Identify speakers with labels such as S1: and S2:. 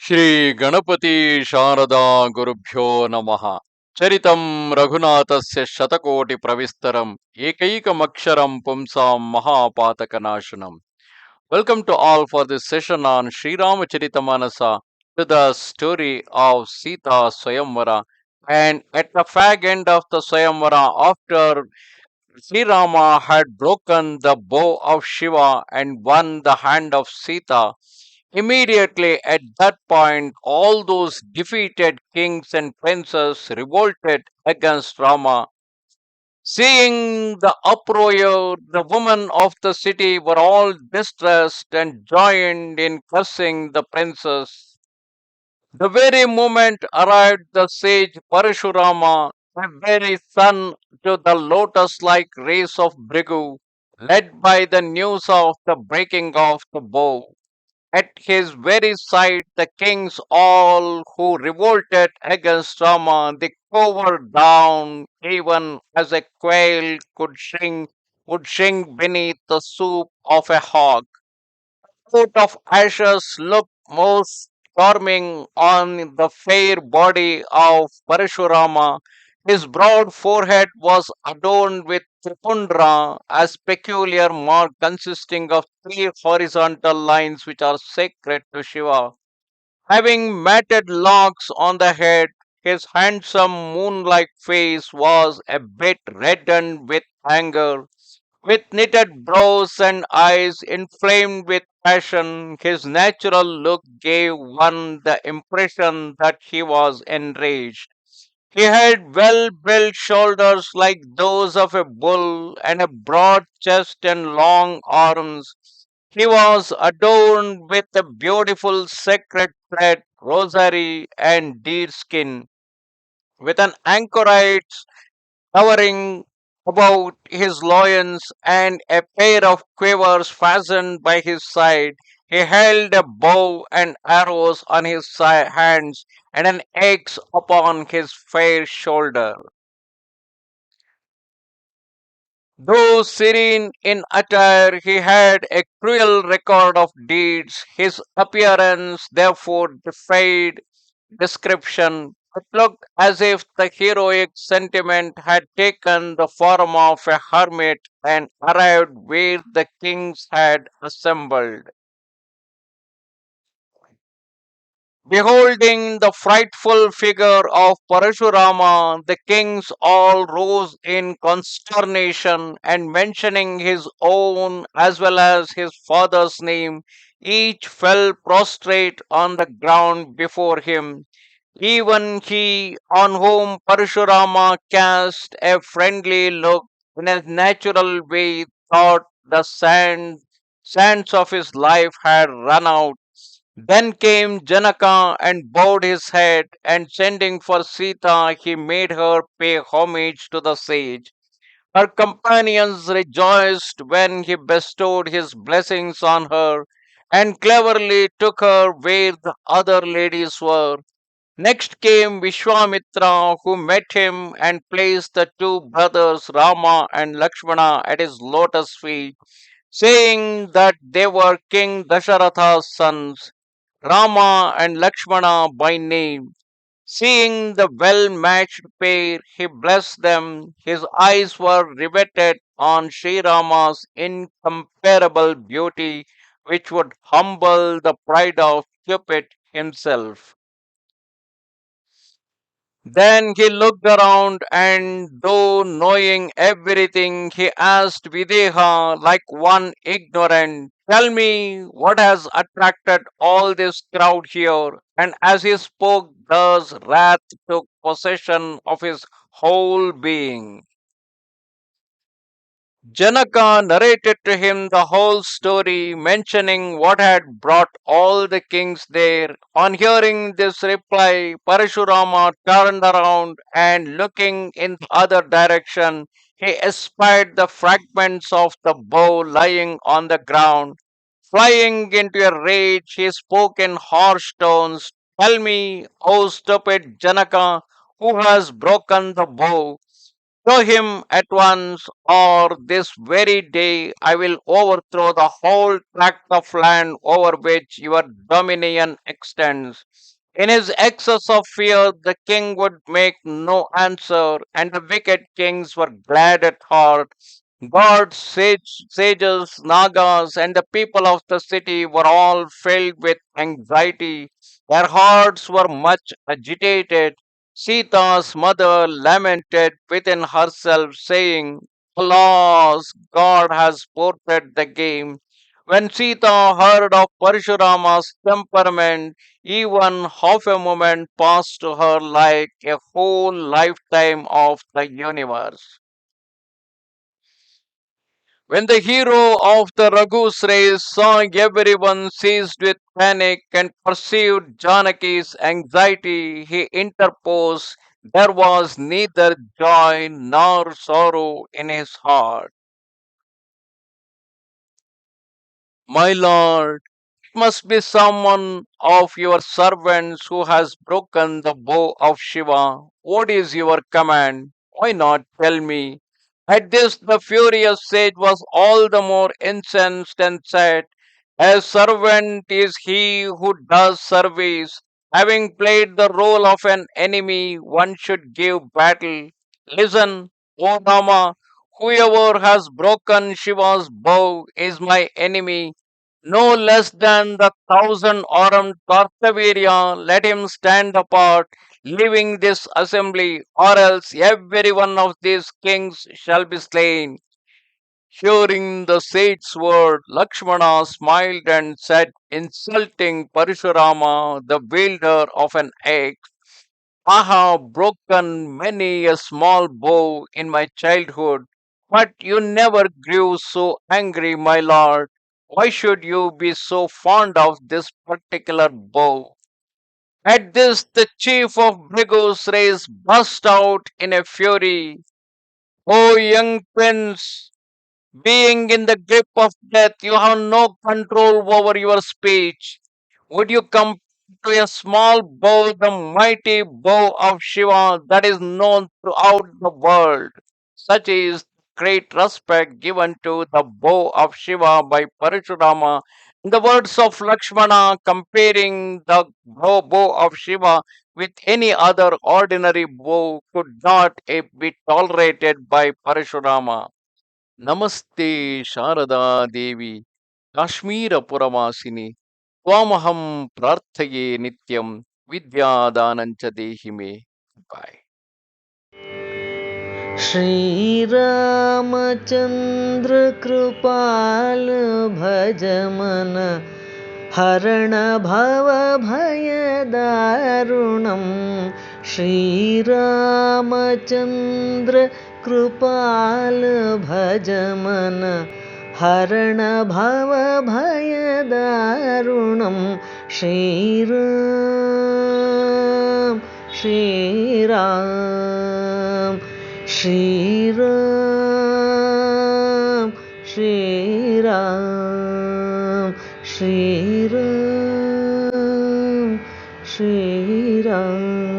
S1: श्री गणपति शारदा गुरुभ्यो नमः चरितं रघुनाथस्य शतकोटि प्रविस्तरम् एकैकमक्षरं पुंसां महापातकनाशनम्. Welcome to all for this session on Sri Rama Charitha Manasa to the story of Sita Swayamvara. And at the fag end of the Swayamvara, after Sri Rama had broken the bow of Shiva and won the hand of Sita. Immediately at that point, all those defeated kings and princes revolted against Rama. Seeing the uproar, the women of the city were all distressed and joined in cursing the princes. The very moment arrived the sage Parashurama, the very son to the lotus like race of Brigu, led by the news of the breaking of the bow. At his very sight, the kings all who revolted against Rama, they cowered down, even as a quail would shrink beneath the swoop of a hawk. Coat of ashes looked most charming on the fair body of Parashurama. His broad forehead was adorned with tripundra, a peculiar mark consisting of three horizontal lines which are sacred to Shiva. Having matted locks on the head, his handsome moon-like face was a bit reddened with anger. With knitted brows and eyes inflamed with passion, his natural look gave one the impression that he was enraged. He had well built shoulders like those of a bull, and a broad chest and long arms. He was adorned with a beautiful sacred thread, rosary, and deerskin, with an anchorite covering about his loins and a pair of quivers fastened by his side. He held a bow and arrows on his hands and an axe upon his fair shoulder. Though serene in attire, he had a cruel record of deeds. His appearance therefore defied description. It looked as if the heroic sentiment had taken the form of a hermit and arrived where the kings had assembled. Beholding the frightful figure of Parashurama, the kings all rose in consternation, and mentioning his own as well as his father's name, each fell prostrate on the ground before him. Even he, on whom Parashurama cast a friendly look in a natural way, thought the sands of his life had run out. Then came Janaka and bowed his head, and sending for Sita, he made her pay homage to the sage. Her companions rejoiced when he bestowed his blessings on her, and cleverly took her where the other ladies were. Next came Vishwamitra, who met him and placed the two brothers Rama and Lakshmana at his lotus feet, saying that they were King Dasharatha's sons. Rama and Lakshmana by name. Seeing the well matched pair, he blessed them. His eyes were riveted on Sri Rama's incomparable beauty, which would humble the pride of Cupid himself. Then he looked around, and though knowing everything, he asked Vidya like one ignorant, "Tell me what has attracted all this crowd here?" And as he spoke thus, wrath took possession of his whole being. Janaka narrated to him the whole story, mentioning what had brought all the kings there. On hearing this reply, Parashurama turned around and looking in the other direction, he espied the fragments of the bow lying on the ground. Flying into a rage, he spoke in harsh tones. "Tell me, O stupid Janaka, who has broken the bow?" Show him at once, or this very day I will overthrow the whole tract of land over which your dominion extends. In his excess of fear, the king would make no answer, and the wicked kings were glad at heart. Gods, sages, nagas, and the people of the city were all filled with anxiety. Their hearts were much agitated. Sita's mother lamented within herself, saying, Alas, God has ported the game. When Sita heard of Parashurama's temperament, even half a moment passed to her like a whole lifetime of the universe. When the hero of the Raghu's race saw everyone seized with panic and perceived Janaki's anxiety, he interposed. There was neither joy nor sorrow in his heart. My lord, it must be someone of your servants who has broken the bow of Shiva. What is your command? Why not tell me? At this, the furious sage was all the more incensed and said, a servant is he who does service. Having played the role of an enemy, one should give battle. Listen, O Rama, whoever has broken Shiva's bow is my enemy no less than the 1,000 armed Kartavirya, let him stand apart, leaving this assembly, or else every one of these kings shall be slain. Hearing the sage's word, Lakshmana smiled and said, insulting Parashurama, the wielder of an axe, I have broken many a small bow in my childhood, but you never grew so angry, my lord. Why should you be so fond of this particular bow? At this, the chief of Brigu's race burst out in a fury. O young prince, being in the grip of death, you have no control over your speech. Would you come to a small bow, the mighty bow of Shiva that is known throughout the world? Such is great respect given to the bow of Shiva by Parashurama. In the words of Lakshmana, comparing the bow of Shiva with any other ordinary bow could not be tolerated by Parashurama. Namaste Sharada Devi Kashmira Puravasini Twamaham Prarthaye Nityam Vidya Danancha Dehime. Bye.
S2: Shri Ramchandra कृपाल भज मन हरण भव भयदारुणं श्रीरामचन्द्र कृपाल भज मन हरण भव भयदारुणं श्रीराम श्रीराम श्रीराम श्रीराम श्रीराम श्रीराम